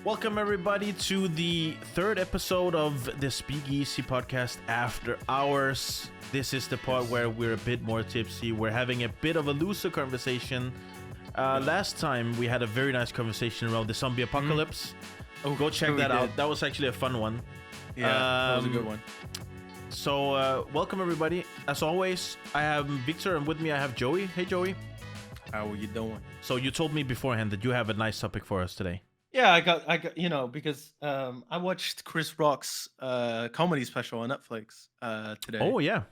Welcome, everybody, to the third episode of the Speakeasy Podcast After Hours. This is the part where we're a bit more tipsy. We're having a bit of a looser conversation. Last time, we had a very nice conversation around the zombie apocalypse. Oh, go check that out. That was actually a fun one. Yeah, that was a good one. So, welcome, everybody. As always, I have Victor, and with me I have Joey. Hey, Joey. How are you doing? So, you told me beforehand that you have a nice topic for us today. Yeah, I got, because I watched Chris Rock's comedy special on Netflix today. Oh, yeah.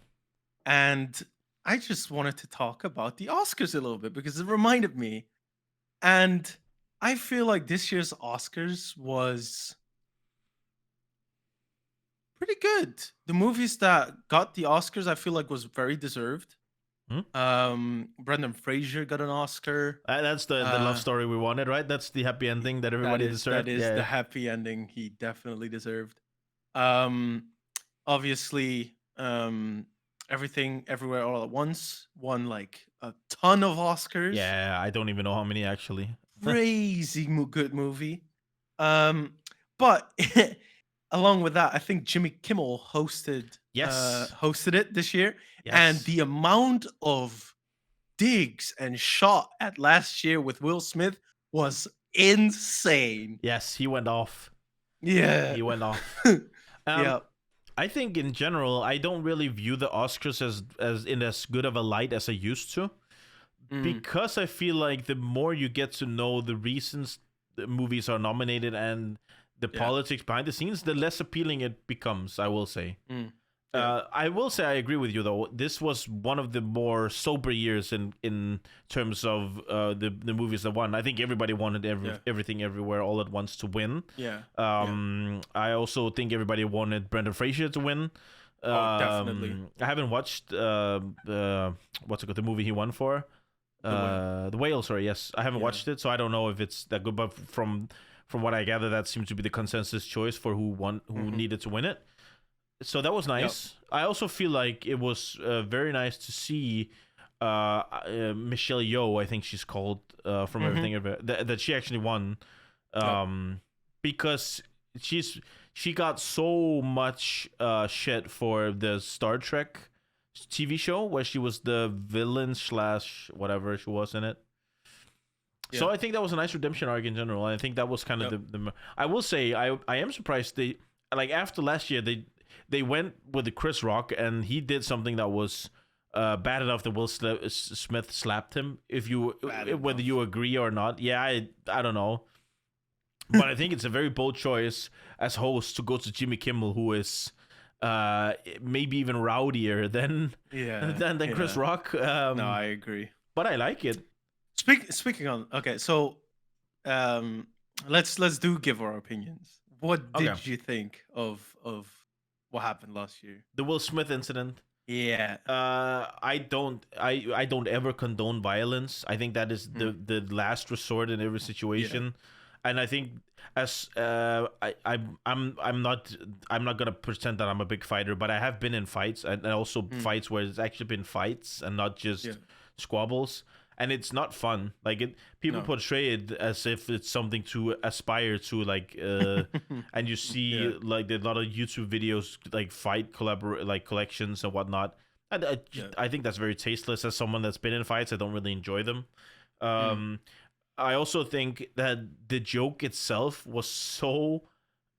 And I just wanted to talk about the Oscars a little bit because it reminded me. And I feel like this year's Oscars was pretty good. The movies that got the Oscars, I feel like was very deserved. Brendan Fraser got an Oscar. That's the love story we wanted, right? That's the happy ending that everybody deserved. That is the happy ending he definitely deserved. Obviously, Everything Everywhere All at Once won like a ton of Oscars. Yeah, I don't even know how many actually. Crazy good movie. But along with that, I think Jimmy Kimmel hosted it this year. Yes. And the amount of digs and shot at last year with Will Smith was insane. Yes, he went off. Yeah. He went off. Yeah. I think in general, I don't really view the Oscars as in as good of a light as I used to. Because I feel like the more you get to know the reasons the movies are nominated and the politics behind the scenes, the less appealing it becomes, I will say. I will say I agree with you, though. This was one of the more sober years in terms of the movies that won. I think everybody wanted Everything Everywhere All at Once to win. I also think everybody wanted Brendan Fraser to win. Definitely. I haven't watched the movie he won for. The Whale, sorry, yes. I haven't watched it, so I don't know if it's that good, but from what I gather, that seems to be the consensus choice for who needed to win it. So that was nice. Yep. I also feel like it was very nice to see Michelle Yeoh, I think she's called, from Everything that she actually won, because she got so much shit for the Star Trek TV show where she was the villain / whatever she was in it. So I think that was a nice redemption arc in general. And I think that was kind of the I will say I am surprised they, like, after last year they went with the Chris Rock and he did something that was bad enough that Will Smith slapped him. Whether you agree or not, I don't know. But I think it's a very bold choice as host to go to Jimmy Kimmel, who is maybe even rowdier than Chris Rock. No, I agree. But I like it. Speaking on, okay, so let's give our opinions. What did you think of what happened last year? The Will Smith incident. Yeah. I don't ever condone violence. I think that is the last resort in every situation. Yeah. And I think as I'm not gonna pretend that I'm a big fighter, but I have been in fights and also fights where it's actually been fights and not just squabbles. And it's not fun. Like people portray it as if it's something to aspire to, like, and you see like there's a lot of YouTube videos like fight collections and whatnot. And I think that's very tasteless. As someone that's been in fights, I don't really enjoy them. I also think that the joke itself was so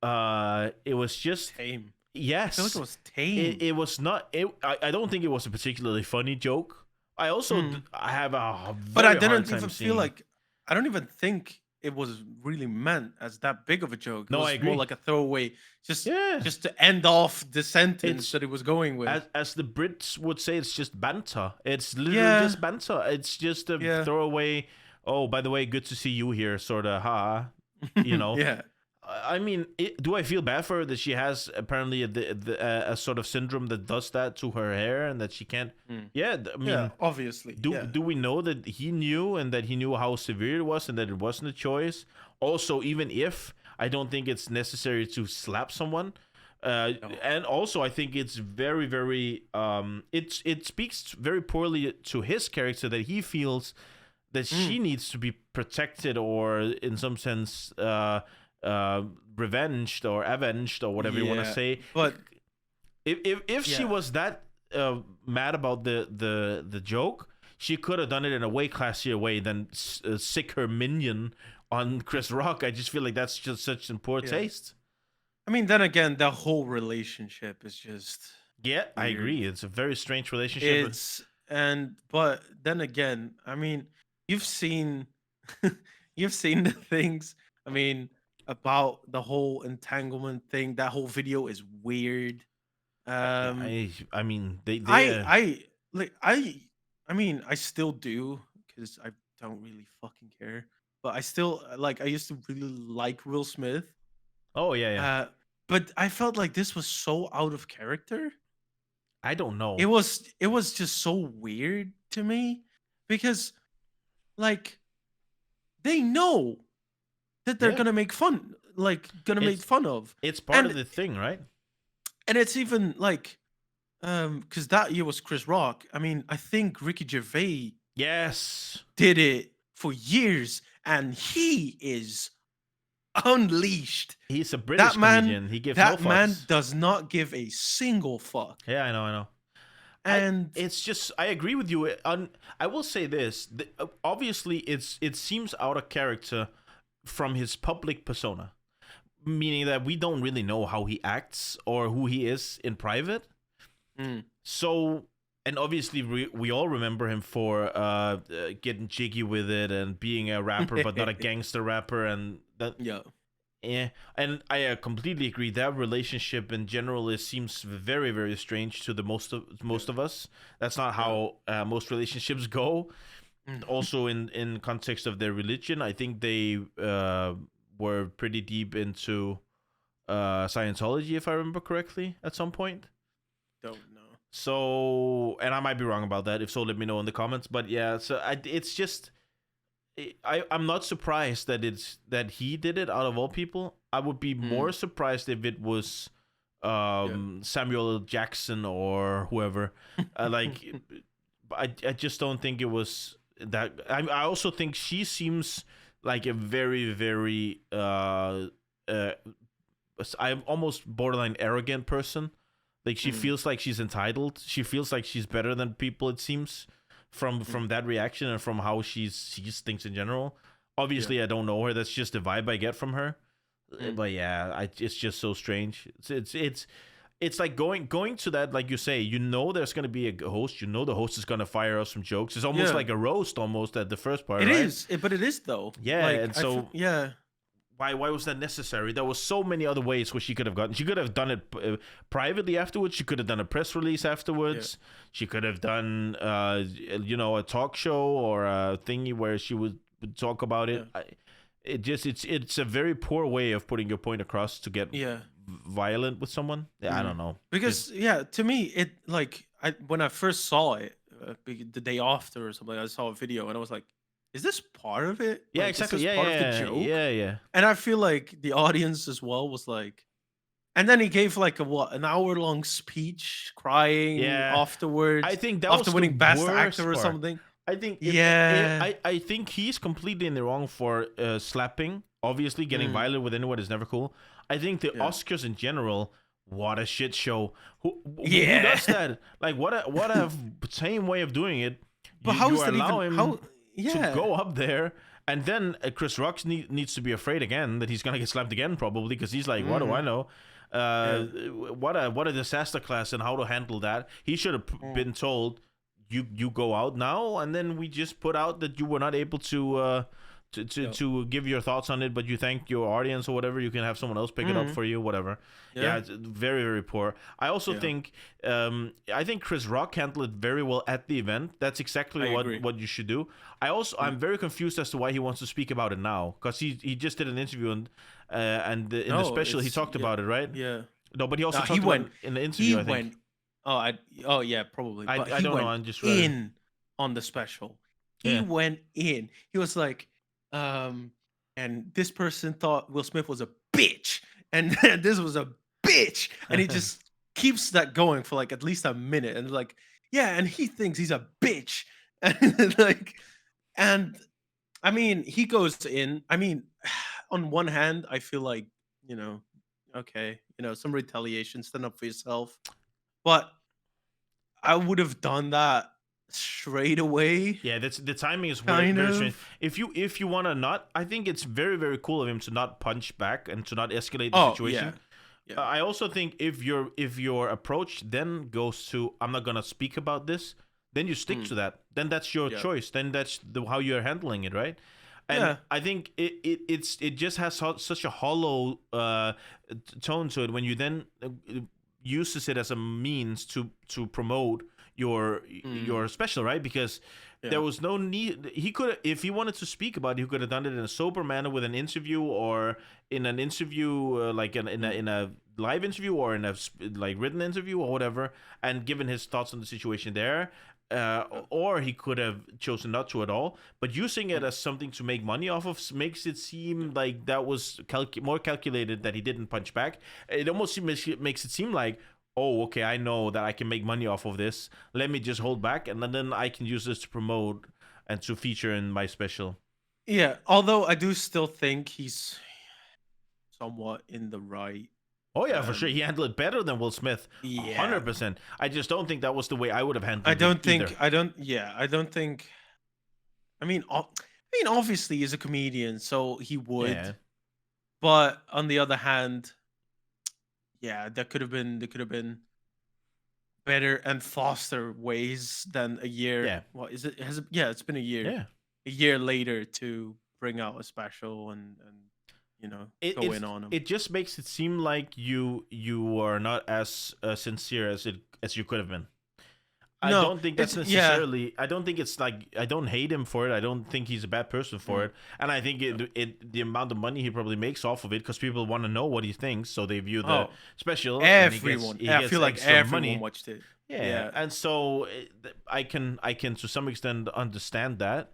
it was just tame. Yes, I feel like it was tame. It was not. I don't think it was a particularly funny joke. I also I have a but I didn't even feel like I don't even think it was really meant as that big of a joke. No, it was I agree. More like a throwaway, just to end off the sentence that it was going with. As the Brits would say, it's just banter. It's literally just banter. It's just a throwaway. Oh, by the way, good to see you here, sort of. You know. I mean, do I feel bad for her that she has apparently a sort of syndrome that does that to her hair and that she can't? Yeah, I mean, obviously. Do we know that he knew and that he knew how severe it was and that it wasn't a choice? Also, even if I don't think it's necessary to slap someone, and also I think it's very, very it speaks very poorly to his character that he feels that she needs to be protected or in some sense uh, revenged or avenged or whatever you want to Yeah, say. but If she yeah, was that mad about the joke, she could have done it in a way classier way than sick her minion on Chris Rock. I just feel like that's just such in poor yeah. taste. I mean, then again, the whole relationship is just Yeah, I weird. agree. It's a very strange relationship. But then again, I mean, you've seen you've seen the things. I mean, about the whole entanglement thing. That whole video is weird. Um, I mean, I they I like I mean, I still do because I don't really fucking care. But I still like I used to really like Will Smith. oh yeah, yeah. Uh, but I felt like this was so out of character. I don't It know. was it was just so weird to me because like they know that they're Yeah, gonna make fun, like gonna make it's fun of, it's part of and the thing, right? it's even like because that year was Chris Rock. I mean, I think Ricky Gervais Yes, did it for years, and he is unleashed. he's a British That man, comedian. He gives no that man fucks. does not give a single fuck, Yeah, I know, I know. and It's just I agree with you. I will say this. Obviously, it seems out of character from his public persona, meaning that we don't really know how he acts or who he is in private. mm, So, and obviously we all remember him for getting jiggy with it and being a rapper, but not a gangster rapper, and that. yeah, Yeah, and I completely agree. That relationship in general seems very, very strange to the most yeah, of us. That's not yeah. how most relationships go. Mm. Also, in context of their religion, I think they were pretty deep into Scientology, if I remember correctly, at some point. Don't know. So, and I might be wrong about that. If so, let me know in the comments. But yeah, so it's just I'm not surprised that he did it out of all people. I would be Mm, more surprised if it was yeah. Samuel L. Jackson or whoever. Like, I just don't think it was that. I also think she seems like a very very I'm almost borderline arrogant person. Like she Mm, feels like she's entitled. She feels like she's better than people. It seems from mm, that reaction and from how she sees things in general. yeah. Obviously, I don't know her. That's just the vibe I get from her. Mm, But yeah, it's just so strange. It's like going to that, like you say. You know, there's gonna be a host. You know, the host is gonna fire us some jokes. It's almost yeah. like a roast, almost at the first part, It right? is, but it is though. Yeah, and Like so yeah, why was that necessary? There was so many other ways where she could have gotten. She could have done it privately afterwards. She could have done a press release yeah, afterwards. She could have done a talk show or a thingy where she would talk about yeah, it. It's a very poor way of putting your point across to get yeah. violent with someone. Yeah, I Mm. don't know. Because yeah, to me, it like I when I first saw it the day after or something, I saw a video and I was like, "Is this part of it? Yeah, Like, is exactly. this Yeah, part of the yeah, joke?" yeah, yeah. And I feel like the audience as well was like, and then he gave like an hour long speech, crying Yeah, I afterwards think that after was the winning Best worst Actor or part. something. I think Yeah. I think he's completely in the wrong for slapping. Obviously, getting Mm, violent with anyone is never cool. I think the yeah. Oscars in general, what a shit show. Who Yeah. does that? Like what a tame way of doing it. But how You is that allow even how him to yeah. go up there, and then Chris Rock needs to be afraid again that he's gonna get slapped again probably because he's like, what do I Mm, know? yeah. What a disaster class and how to handle that. He should have Mm, been told you go out now, and then we just put out that you were not able to yeah. to give your thoughts on it, but you thank your audience or whatever. You can have someone else pick it up Mm, for you, whatever. Yeah, yeah. it's very very poor. I also Yeah. think I think Chris Rock handled it very well at the event. That's exactly I agree. what you should do. Mm. I'm very confused as to why he wants to speak about it now, because he just did an interview and in the No, special he it's talked yeah. about it, right? Yeah. No, but he also He talked about went it in the he interview, I think. went oh I oh yeah, probably. But I he don't know. went I just read it. in on the special. He Yeah. went in. He was like, and this person thought Will Smith was a bitch. And this was a bitch. And he just keeps that going for like at least a minute. And like, yeah, and he thinks he's a bitch. And like, and I mean, he goes in. I mean, on one hand, I feel like, okay, some retaliation, stand up for yourself. But I would have done that straight away. Yeah, that's the timing is very, Kind very strange. of. If you want to not, I think it's very, very cool of him to not punch back and to not escalate the Oh situation. yeah. I also think if your approach then goes to I'm not gonna speak about this, then you stick to that. Then that's your Yeah. choice. Then that's how you're handling it, right? And Yeah. I think it just has such a hollow tone to it when you then uses it as a means to promote your special, right? Because there was no need. He could, if he wanted to speak about it, he could have done it in a sober manner with an interview, or in an interview like in a live interview, or in a like written interview or whatever, and given his thoughts on the situation there. Or he could have chosen not to at all. But using it as something to make money off of makes it seem like that was more calculated, that he didn't punch back. It almost makes it seem like, oh, okay, I know that I can make money off of this. Let me just hold back, and then I can use this to promote and to feature in my special. Yeah, although I do still think he's somewhat in the right. Oh yeah, for sure. He handled it better than Will Smith. Yeah. 100%. I just don't think that was the way I would have handled it. I don't think. Either. I don't think. I mean, obviously he's a comedian, so he would. Yeah. But on the other hand, yeah, there could have been better and faster ways than a year. Yeah. What is it? Yeah, it's been a year. Yeah. A year later to bring out a special and go in on him. It just makes it seem like you are not as sincere as you could have been. I don't think that's necessarily. Yeah. I don't think it's like, I don't hate him for it. I don't think he's a bad person for it. And I think the amount of money he probably makes off of it, because people want to know what he thinks, so they view the special. Everyone, I feel like everyone money. watched it. Yeah, and so I can to some extent understand that.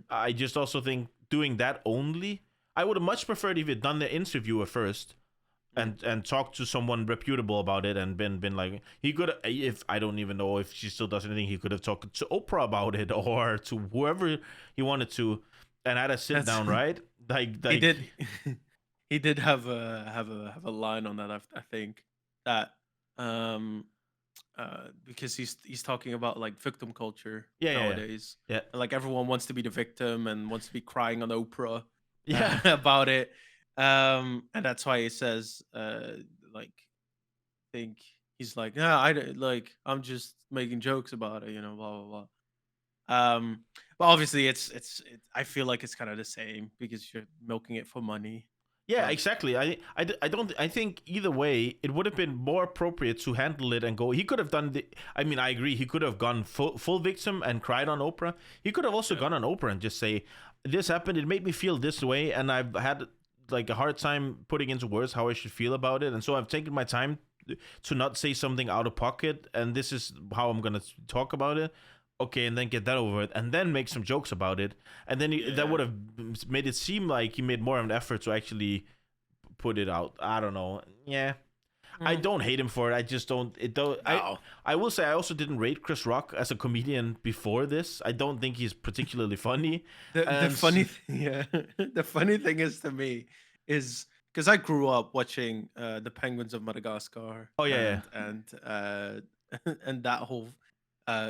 I just also think doing that only, I would have much preferred if he'd done the interview first and talked to someone reputable about it, and been like, he could, if I don't even know if she still does anything, he could have talked to Oprah about it, or to whoever he wanted to, and had a sit down, right? Like he did. He did have a line on that. I think that because he's talking about like victim culture nowadays. Yeah. Like everyone wants to be the victim and wants to be crying on Oprah. Yeah. About it. And that's why he says like, I think he's like, yeah, I'm just making jokes about it, blah blah blah. But obviously I feel like it's kind of the same, because you're milking it for money. Yeah, exactly. I think either way, it would have been more appropriate to handle it and go. He could have done I mean, I agree. He could have gone full victim and cried on Oprah. He could have also gone on Oprah and just say, this happened. It made me feel this way, and I've had like a hard time putting into words how I should feel about it, and so I've taken my time to not say something out of pocket, and this is how I'm gonna talk about it. Okay, and then get that over it, and then make some jokes about it, and then that would have made it seem like he made more of an effort to actually put it out. I don't know. Yeah, I don't hate him for it. I just don't. I will say I also didn't rate Chris Rock as a comedian before this. I don't think he's particularly funny. The funny thing is, to me, is because I grew up watching the Penguins of Madagascar. Oh yeah, and that whole.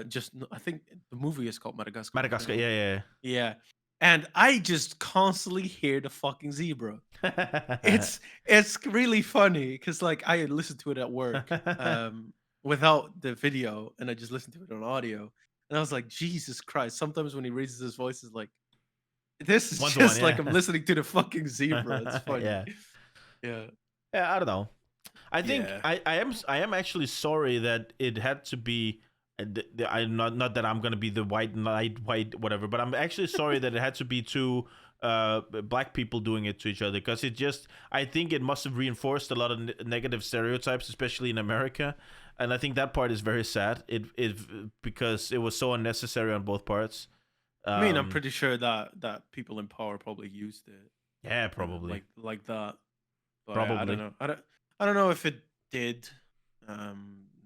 Just I think the movie is called Madagascar. Madagascar, yeah. And I just constantly hear the fucking zebra. It's really funny, because like I listened to it at work without the video, and I just listened to it on audio, and I was like, Jesus Christ! Sometimes when he raises his voice, it's like, this is just like I'm listening to the fucking zebra. It's funny. Yeah. I don't know. I think I am actually sorry that it had to be. I'm not that I'm gonna be the white knight, whatever, but I'm actually sorry that it had to be two black people doing it to each other, because I think it must have reinforced a lot of negative stereotypes, especially in America, and I think that part is very sad. It because it was so unnecessary on both parts. I mean, I'm pretty sure that people in power probably used it. Yeah, probably like that. But probably. I don't know. I don't know if it did,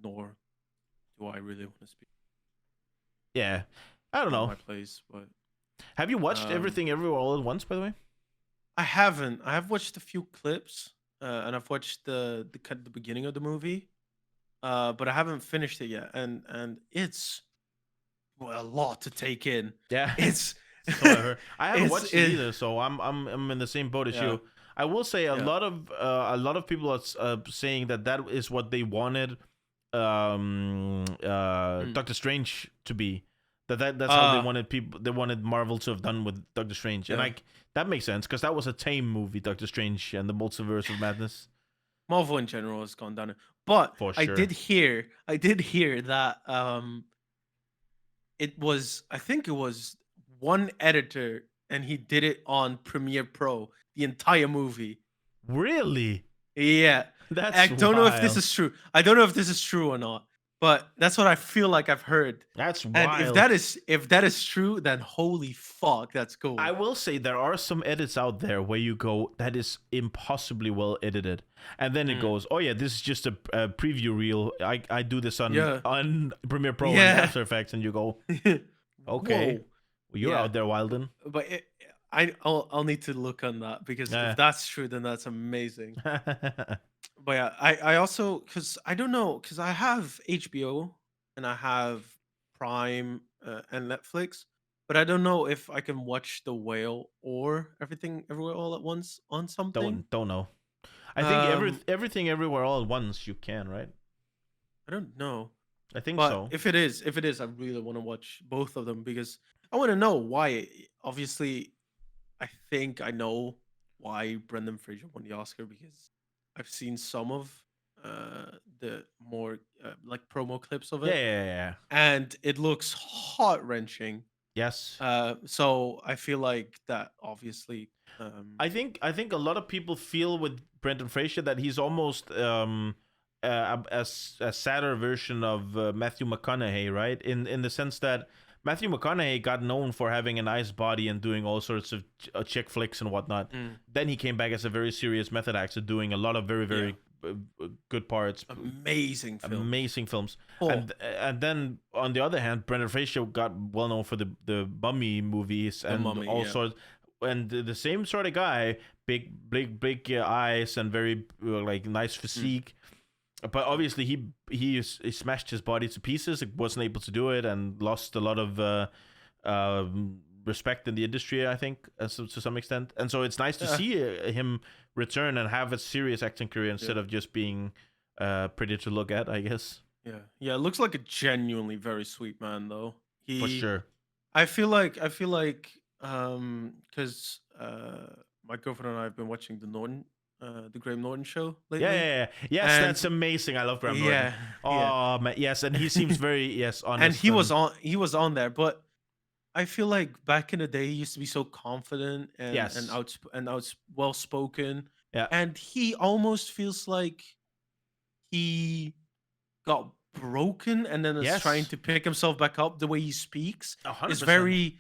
nor do I really want to speak. Yeah, I don't know. My place, but have you watched Everything Everywhere All at Once, by the way? I haven't. I have watched a few clips, and I've watched the beginning of the movie, but I haven't finished it yet, and it's a lot to take in. Yeah. It's So I heard. I haven't it's watched it it either, so I'm in the same boat as yeah you. I will say yeah a lot of people are saying that that is what they wanted mm. Doctor Strange to be. That's how uh they wanted Marvel to have done with Doctor Strange. And yeah. like that makes sense because that was a tame movie, Doctor Strange and the Multiverse of Madness, Marvel in general has gone down, but for sure. I did hear that it was I think it was one editor and he did it on Premiere Pro the entire movie. Really? Yeah. I That's don't know if this wild. is true. I don't know if this is true or not, but that's what I feel like I've heard. That's And wild. if that is true, then holy fuck, that's I cool. will say there are some edits out there where you go, that is impossibly well edited, and then it Mm. goes, oh yeah, this is just a preview reel. I do this Yeah. on Premiere Pro and Yeah. After Effects, and you go, okay, Whoa. well, you're Yeah. out there wilding. But I'll need to look on that because if Yeah. that's true, then that's amazing. But yeah, I also because I don't know because I have HBO and I have Prime and Netflix, but I don't know if I can watch The Whale or Everything Everywhere All at Once on something. Don't know. I think Um, everything everywhere all at once you can, right? I don't know, I think but so. if it is, I really want to watch both of them because I want to know why. Obviously, I think I know why Brendan Fraser won the Oscar because I've seen some of the more like promo clips of Yeah, it, yeah, yeah, yeah. and it looks heart wrenching. Yes. So I feel like that obviously. I think a lot of people feel with Brendan Fraser that he's almost a sadder version of Matthew McConaughey, right? In the sense that Matthew McConaughey got known for having a nice body and doing all sorts of chick flicks and whatnot. Mm, Then he came back as a very serious method actor, doing a lot of very yeah, good parts, amazing films. amazing films. Oh, And then on the other hand, Brendan Fraser got well known for the Mummy movies The and Mummy. all Yeah. sorts. And the same sort of guy, big eyes and very like nice Mm, physique. But obviously he smashed his body to pieces. It wasn't able to do it and lost a lot of respect in the industry, I think, to some extent. And so it's nice to yeah. see him return and have a serious acting career instead Yeah. of just being pretty to look at, I guess. Yeah. Yeah. It looks like a genuinely very sweet man, though. For He sure. I feel like because my girlfriend and I have been watching the Graham Norton show Yeah, lately, yeah, yeah. Yes, and that's amazing. I love Graham Norton. yeah, yeah, Oh man, yes, and he seems very and honest and he was on there, but I feel like back in the day he used to be so confident yes, and well spoken, yeah, and he almost feels like he got broken and then is trying yes, to pick himself back up. The way he speaks a hundred is percent.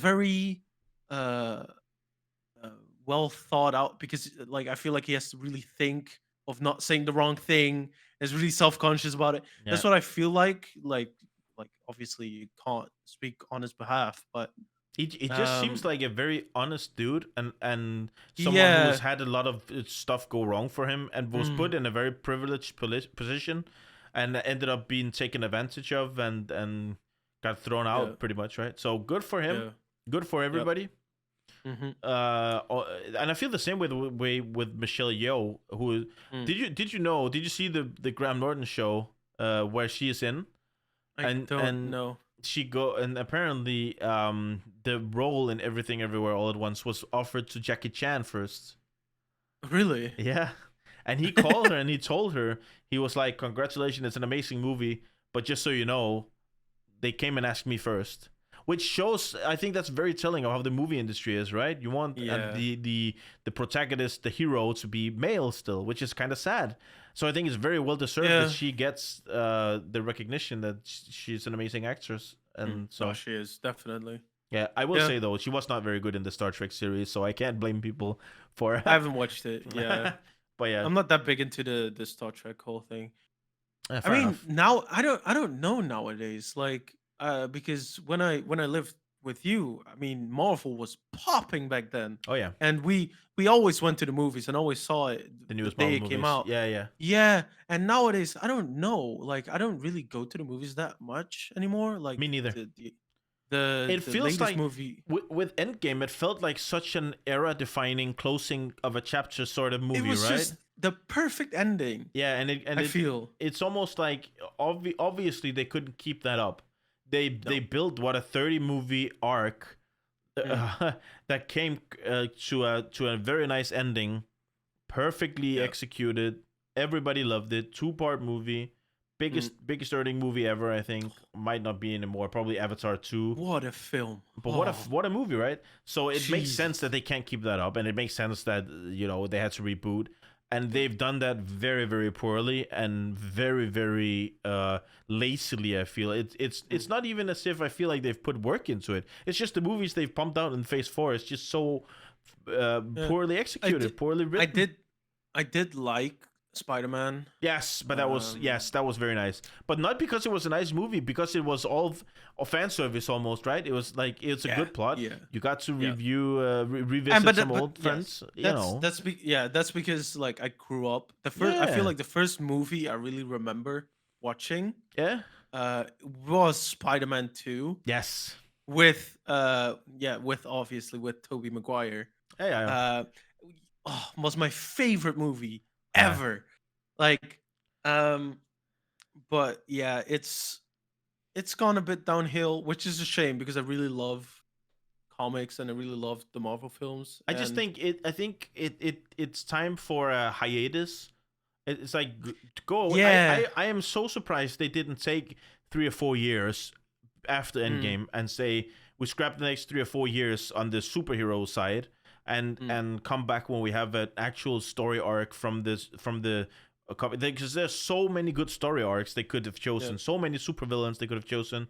very uh, uh well thought out because like I feel like he has to really think of not saying the wrong thing, is really self-conscious about it. Yeah. That's what I feel like obviously you can't speak on his behalf, but He just seems um like a very honest dude and someone who has yeah. had a lot of stuff go wrong for him and was Mm, put in a very privileged position and ended up being taken advantage of and got thrown yeah, out pretty much, right? So good for him. yeah, Good for yep. everybody. Hmm. And I feel the same way with Michelle Yeoh. Who Mm. did you see the Graham Norton show where she is in I don't and know. she go and apparently the role in Everything Everywhere All at Once was offered to Jackie Chan first. Really. Yeah. And he called her and he told her, he was like, congratulations, it's an amazing movie, but just so you know, they came and asked me first. Which shows, I think that's very telling of how the movie industry is, right? You want Yeah. the protagonist, the hero, to be male still, which is kind of sad. So I think it's very well deserved that Yeah. she gets the recognition that she's an amazing actress, Mm. and No, so she is definitely. yeah, I will Yeah. say though, she was not very good in the Star Trek series, so I can't blame people for. I haven't watched it. Yeah. But yeah, I'm not that big into the Star Trek whole thing. I fair mean, enough. now I don't know nowadays. Like because when I lived with you, I mean, Marvel was popping back then, Oh yeah, and we always went to the movies and always saw it the the newest day Marvel it came movies. out. Yeah, yeah. Yeah, and nowadays I don't know, like I don't really go to the movies that much anymore. Like Me neither. the It the feels latest like movie, with Endgame, it felt like such an era-defining closing of a chapter sort of it movie, was right? just the perfect ending. Yeah, I feel it's almost like obviously they couldn't keep that up. They no. built what a 30 movie arc Mm, that came to a very nice ending, perfectly yeah. executed. Everybody loved it. 2-part movie, Mm. biggest earning movie ever. I think might not be anymore. Probably Avatar 2. What a film! But Oh, what a movie, right? So it makes sense that Jesus. they can't keep that up, and it makes sense that they had to reboot, and they've done that very very poorly and very lazily. I feel it's Mm. not even as if I feel like they've put work into it. It's just the movies they've pumped out in Phase 4 is just so Yeah. poorly I did, executed, poorly I written. did, I did like Spider-Man. Yes, but Um, that was very nice. But not because it was a nice movie, because it was all of fan service almost, right? It was like it's a yeah, good plot. yeah, You got to yeah. review, And revisit some but old yes, friends. You know, that's because like I grew up. The first, I feel yeah, like the first movie I really remember watching yeah, was Spider-Man 2 yes, with with obviously with Tobey Maguire. yeah, yeah, Uh, was my favorite movie yeah. ever. Like, um, but yeah, it's gone a bit downhill, which is a shame because I really love comics and I really love the Marvel films. I just And think it. I think it's time for a hiatus. It's like go away. yeah, I am so surprised they didn't take 3 or 4 years after mm, Endgame and say we scrap the next 3 or 4 years on the superhero side mm, and come back when we have an actual story arc from the because there's so many good story arcs they could have yeah, chosen, so many supervillains they could have chosen,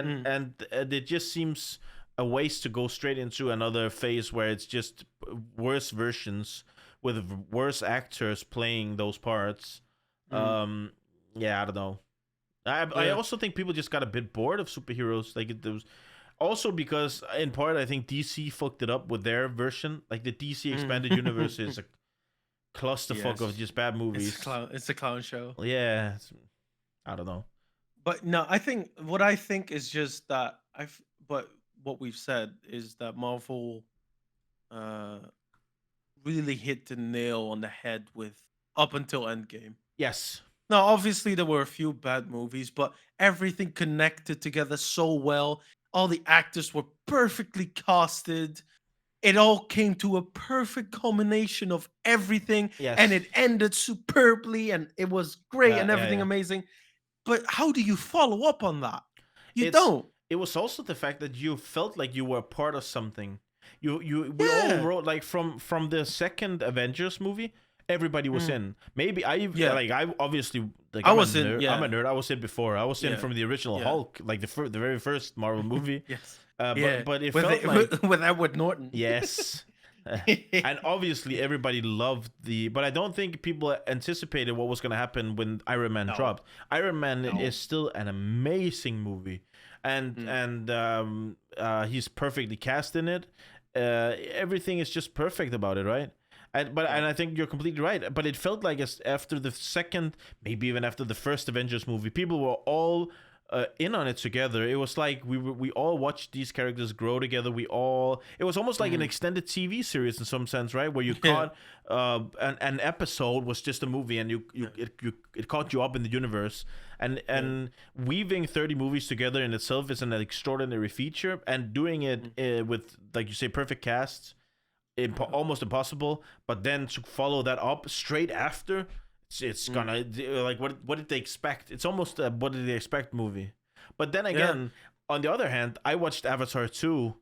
mm, and it just seems a waste to go straight into another phase where it's just worse versions with worse actors playing those parts. mm, Um, yeah, I don't know. I yeah. also think people just got a bit bored of superheroes. Like it was also because in part I think DC fucked it up with their version. Like the DC expanded universe is Mm. a clusterfuck of Yes, just bad movies. it's a clown show. Yeah, I don't know. But no, I think what I think is just that but what we've said is that Marvel uh really hit the nail on the head with up until Endgame. Yes, Now, obviously, there were a few bad movies, but everything connected together so well. All the actors were perfectly casted. It all came to a perfect culmination of everything, and yes, it ended superbly, and it was great yeah, and yeah, everything yeah. amazing. But how do you follow up on that? You it's don't. it was also the fact that you felt like you were a part of something. You we all Yeah. wrote like from the second Avengers movie, everybody was Mm, in. Maybe yeah. I obviously like I was in. I'm a Yeah. nerd. I was in before. I was in Yeah. from the original Yeah. Hulk, like the very first Marvel movie. Yes. But Yeah. it With felt like with Edward Norton. yes. And obviously everybody loved but I don't think people anticipated what was going to happen when Iron Man No. dropped. Iron Man No. is still an amazing movie, Mm, he's perfectly cast in it. Everything is just perfect about it, right? yeah. And I think you're completely right. But it felt like after the second, maybe even after the first Avengers movie, people were all in on it together. It was like we all watched these characters grow together. It was almost like an Mm, extended TV series in some sense, right? Where you yeah. caught an episode was just a movie, and Yeah. it caught you up in the universe. Yeah. And weaving 30 movies together in itself is an extraordinary feature, and doing it Mm, with, like you say, perfect casts, yeah. almost impossible. But then to follow that up straight after, it's Mm, gonna like what did they expect? It's almost a what did they expect movie. But then yeah. again, on the other hand, I watched Avatar 2,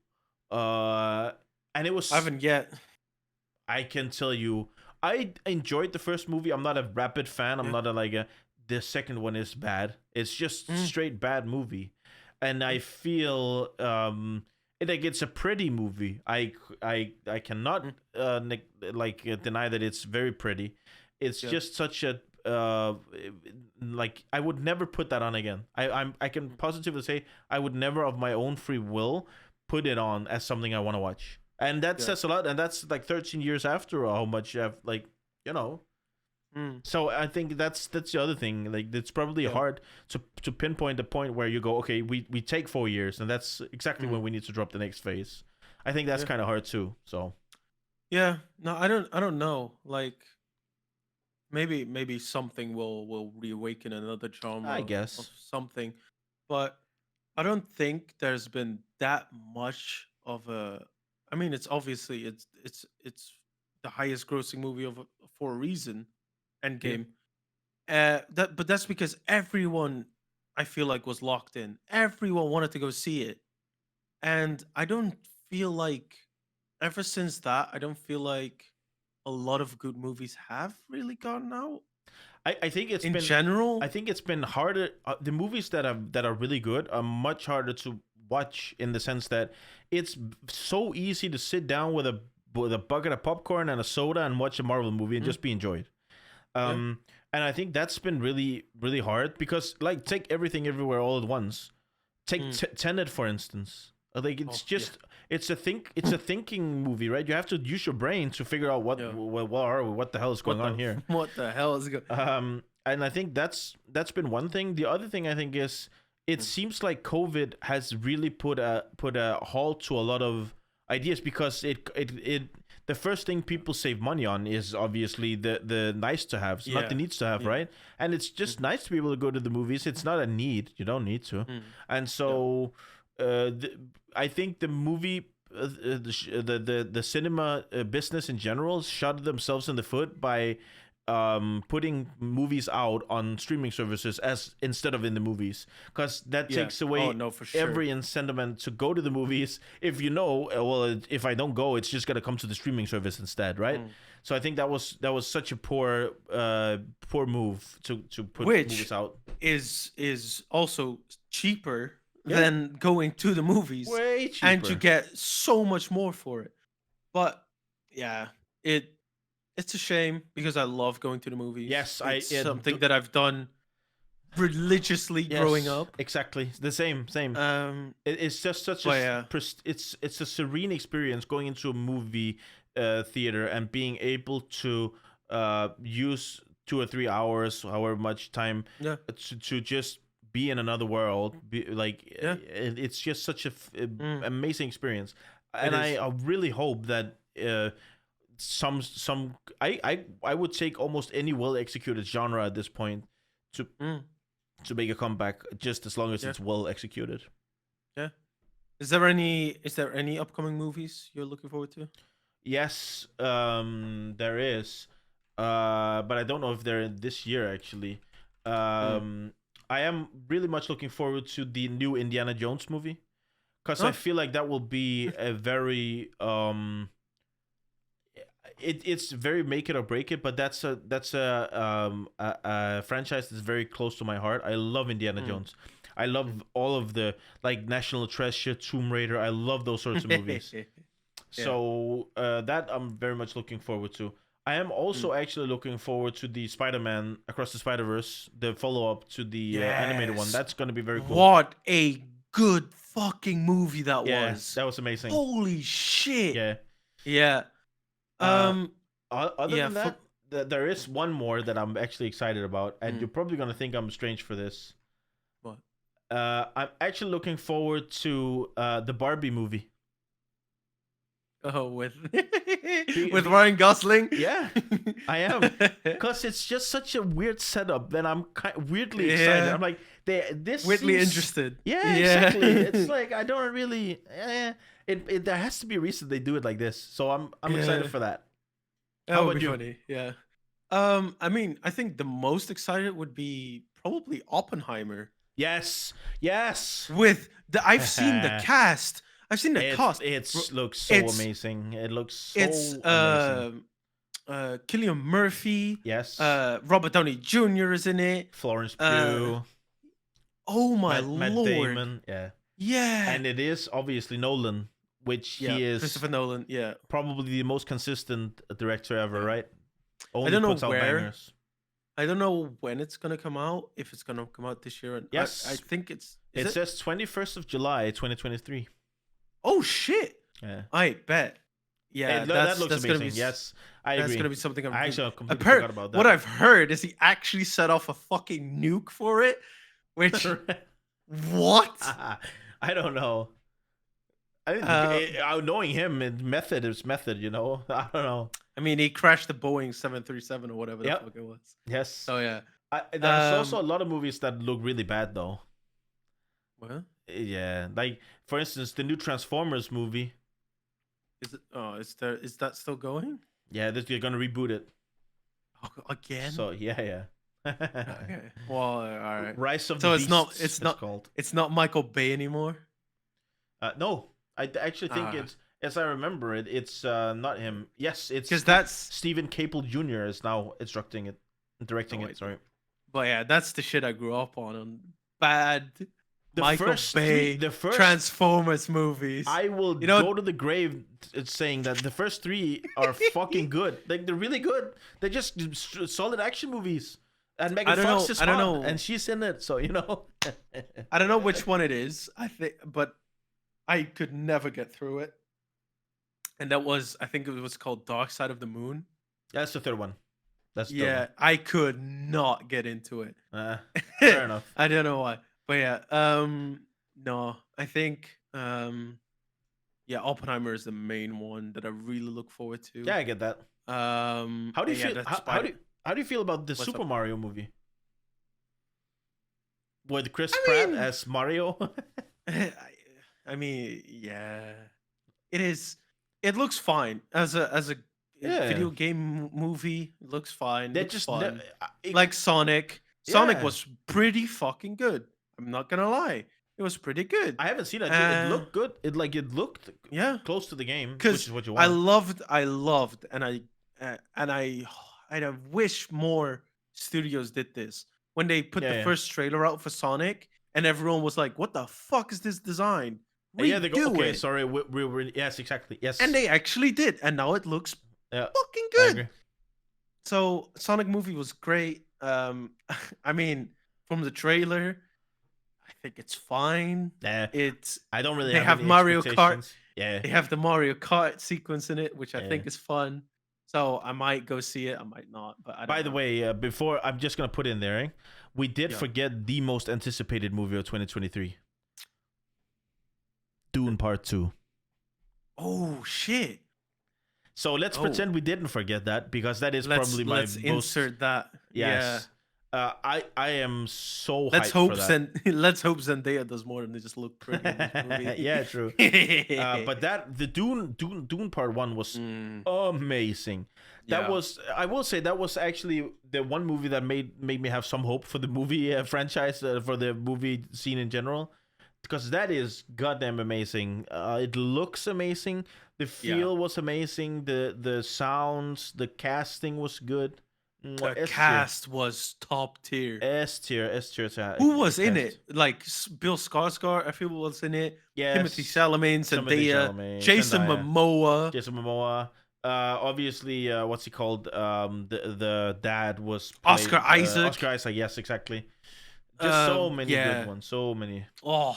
uh, and it I was, haven't yet. I can tell you, I enjoyed the first movie. I'm not a rapid fan. I'm Yeah. not a like a. The second one is bad. It's just Mm, straight bad movie, and I mm, feel like it's a pretty movie. I cannot mm, deny that it's very pretty. It's yeah. just such a like I would never put that on again. I can Mm, positively say I would never of my own free will put it on as something I want to watch. And that says a lot. And that's like 13 years after how much I've like, you know. So I think that's the other thing. Like it's probably hard to pinpoint the point where you go, okay, we take 4 years, and that's exactly when we need to drop the next phase. I think that's kind of hard too. So no, I don't know. Like maybe something will reawaken another genre, I guess, of something, but I don't think there's been that much of a. I mean, it's obviously it's the highest grossing movie for a reason. Endgame. But that's because everyone, I feel like, was locked in. Everyone wanted to go see it, and I don't feel like ever since that, I don't feel like a lot of good movies have really gotten out. I think it's in been general. I think it's been harder. The movies that are really good are much harder to watch in the sense that it's so easy to sit down with a bucket of popcorn and a soda and watch a Marvel movie and just be enjoyed. And I think that's been really, really hard because, like, take Everything Everywhere All at Once. Take Tenet, for instance. Like, it's it's a thinking movie, right? You have to use your brain to figure out what the hell is going on here. What the hell is going? And I think that's been one thing. The other thing I think is it seems like COVID has really put a halt to a lot of ideas because it the first thing people save money on is obviously the nice to haves, not the needs to have, right? And it's just nice to be able to go to the movies. It's not a need. You don't need to. And so I think the movie, the cinema business in general shot themselves in the foot by putting movies out on streaming services as instead of in the movies, because that takes away every incentive to go to the movies. If you know, well, if I don't go, it's just gonna come to the streaming service instead, right? So I think that was such a poor move to put movies out. Is also cheaper than going to the movies, way cheaper, and you get so much more for it. But it's a shame because I love going to the movies. Yes, it's something that I've done religiously growing up. Exactly, the same. It's just such it's a serene experience going into a movie theater and being able to use 2 or 3 hours, however much time, to just be in another world. It's just such a amazing experience, and I really hope that. I would take almost any well executed genre at this point to make a comeback, just as long as it's well executed. Yeah. Is there any upcoming movies you're looking forward to? Yes, there is. But I don't know if they're in this year actually. I am really much looking forward to the new Indiana Jones movie, because I feel like that will be a very it's very make it or break it, but that's a franchise that's very close to my heart. I love Indiana Jones. I love all of the, like, National Treasure, Tomb Raider. I love those sorts of movies. So that I'm very much looking forward to. I am also actually looking forward to the Spider-Man Across the Spider-Verse, the follow-up to the animated one. That's going to be very cool. What a good fucking movie that was. That was amazing. Holy shit. Yeah. Other than that, there is one more that I'm actually excited about, and you're probably gonna think I'm strange for this. What? I'm actually looking forward to the Barbie movie. Oh, with Ryan Gosling? Yeah, I am, because it's just such a weird setup, and I'm weirdly excited. I'm like, weirdly interested. Yeah, exactly. It's like I don't really. There has to be a reason they do it like this, so I'm excited for that. How about you? Funny. Yeah. I mean, I think the most excited would be probably Oppenheimer. Yes. With I've seen the cast. I've seen the cast. It looks so amazing. It looks so amazing. Cillian Murphy. Yes. Robert Downey Jr. is in it. Florence Pugh. Oh my lord. Matt Damon. Yeah. Yeah. And it is obviously Nolan, which he is Christopher Nolan. Yeah. Probably the most consistent director ever, right? I don't know where. I don't know when it's gonna come out. If it's gonna come out this year. Yes. I think it says 21st of July, 2023. Oh shit! Yeah. I bet. Yeah, that looks that's amazing. gonna be. Yes, I agree. That's gonna be something. I actually completely forgot about that. What I've heard is he actually set off a fucking nuke for it. Which what? I don't know. Knowing him, method is method. You know, I don't know. I mean, he crashed the Boeing 737 or whatever the fuck it was. Yes. So yeah. There's also a lot of movies that look really bad though. What? Yeah, like for instance, the new Transformers movie. Is it? Oh, is that still going? Yeah, they're gonna reboot it. Oh, again? So yeah. Okay. Well, all right. Rise of the Beasts. It's not called. It's not Michael Bay anymore. No, I actually think it's, as I remember it, it's not him. Yes, it's because that's Stephen Caple Jr. is now directing it. Sorry. But yeah, that's the shit I grew up on bad the Michael Bay Transformers movies. I will go to the grave saying that the first three are fucking good. Like they're really good. They're just solid action movies. And Megan Fox is hot, and she's in it, so you know. I don't know which one it is. I think, but I could never get through it. And I think it was called Dark Side of the Moon. That's the third one. I could not get into it. Fair enough. I don't know why, but yeah, no, I think, Oppenheimer is the main one that I really look forward to. Yeah, I get that. How do you feel? How do you feel about the Super Mario movie? With Chris Pratt as Mario? I mean, yeah, it is. It looks fine as a video game movie. It looks fine. They're just fun. Like Sonic. Sonic was pretty fucking good. I'm not gonna lie. It was pretty good. I haven't seen it. It looked good. It looked close to the game, which is what you want. I loved, and I wish more studios did this. When they put the first trailer out for Sonic, and everyone was like, "What the fuck is this design?" Yeah, they go, okay, sorry, we were, yes, exactly, yes. And they actually did, and now it looks fucking good. So Sonic movie was great. I mean, from the trailer, I think it's fine. Yeah, I don't really. They have any Mario Kart. Yeah, they have the Mario Kart sequence in it, which I think is fun. So I might go see it. I might not. But I don't By the way, before I'm just gonna put in there, we did forget the most anticipated movie of 2023. Dune Part 2. Oh shit! So let's pretend we didn't forget that, because that is probably my most. Let's insert that. Yes. Yeah. I am so let's hyped hope for that. Let's hope Zendaya does more than they just look pretty in this movie. Yeah, true. But the Dune Part 1 was amazing. That was, I will say, that was actually the one movie that made me have some hope for the movie franchise, for the movie scene in general. Because that is goddamn amazing. It looks amazing. The feel was amazing. The sounds, the casting was good. The cast was top tier. S tier. Who was in it? Like Bill Skarsgård, I feel, was in it. Yes. Timothy Chalamet, Zendaya, Jason Momoa. Obviously, what's he called? The dad was Oscar Isaac. Oscar Isaac, yes, exactly. Just so many good ones. So many. Oh,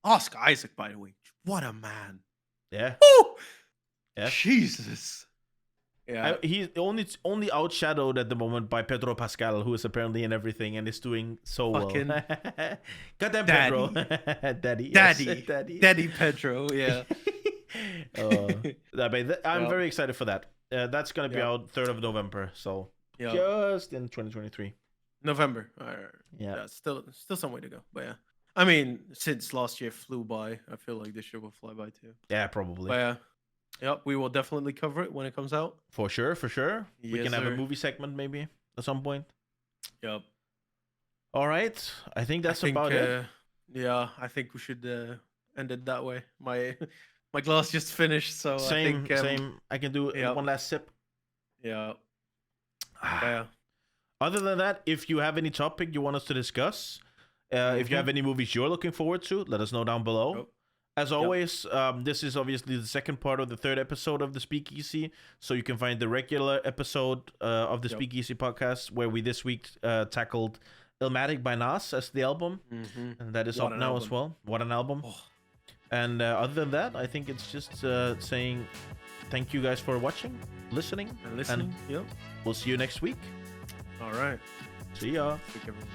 Oscar Isaac, by the way. What a man. Yeah. Woo! Yeah. Jesus. Yeah. He's only outshadowed at the moment by Pedro Pascal, who is apparently in everything and is doing so well. Goddamn Pedro. Daddy Pedro, yeah. I'm very excited for that. That's going to be out 3rd of November, so just in 2023. November. Yeah, still some way to go, but yeah. I mean, since last year flew by, I feel like this year will fly by too. Yeah, probably. But we will definitely cover it when it comes out. For sure. We can have a movie segment maybe at some point. Yep. All right. I think that's about it. Yeah, I think we should end it that way. My glass just finished, so same. I can do one last sip. Yeah. Other than that, if you have any topic you want us to discuss, if you have any movies you're looking forward to, let us know down below. Yep. As always, this is obviously the second part of the 3rd episode of the Speakeasy, so you can find the regular episode of the Speakeasy podcast, where we this week tackled Illmatic by Nas as the album, and that is up now as well. What an album! And other than that, I think it's just saying thank you guys for watching, listening. And yep. We'll see you next week. All right. See ya. Everyone.